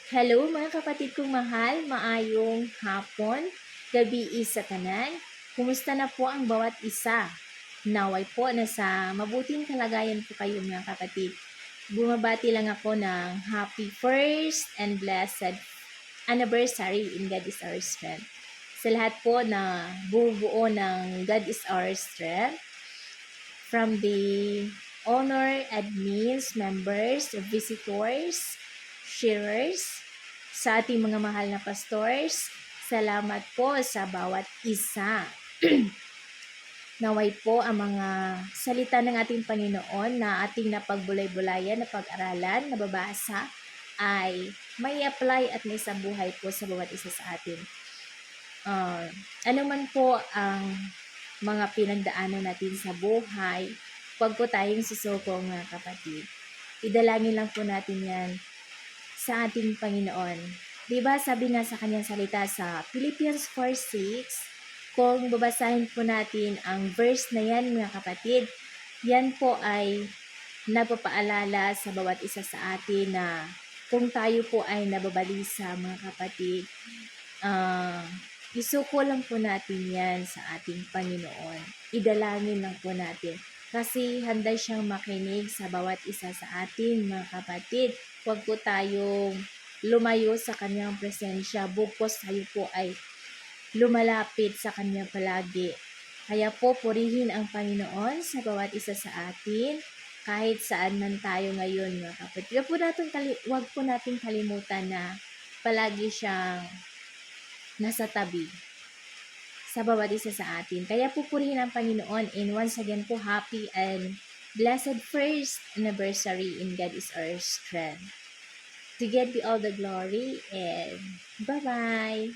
Hello mga kapatid kong mahal, maayong hapon, gabi sa tanan. Kumusta na po ang bawat isa? Naway po na sa mabuting kalagayan po kayo mga kapatid. Bumabati lang ako ng happy first and blessed anniversary in God is our strength. Sa lahat po na bubuo ng God is our strength, from the owner, admins, members, visitors, sharers, sa ating mga mahal na pastors, salamat po sa bawat isa. Naway po ang mga salita ng ating Panginoon na ating napagbulay-bulayan, napag-aralan, nababasa, ay may apply at may sabuhay po sa bawat isa sa atin. Ano man po ang mga pinagdaanan natin sa buhay, huwag po tayong susuko mga kapatid. Idalangin lang po natin yan sa ating Panginoon. Diba sabi nga sa kanyang salita sa Philippians 4:6, kung babasahin po natin ang verse na yan mga kapatid, yan po ay nagpapaalala sa bawat isa sa atin na kung tayo po ay nababalisa mga kapatid, isuko lang po natin yan sa ating Panginoon. Idalangin lang po natin. Kasi handa siyang makinig sa bawat isa sa atin, mga kapatid. Huwag po tayong lumayo sa kanyang presensya. Bukos tayo po ay lumalapit sa kanya palagi. Kaya po, purihin ang Panginoon sa bawat isa sa atin, kahit saan man tayo ngayon, mga kapatid. Huwag po natin kalimutan na palagi siyang nasa tabi sa bawat isa sa atin. Kaya pupurihin ang Panginoon, and once again po, happy and blessed first anniversary in God is our strength. To God be all the glory, and bye-bye!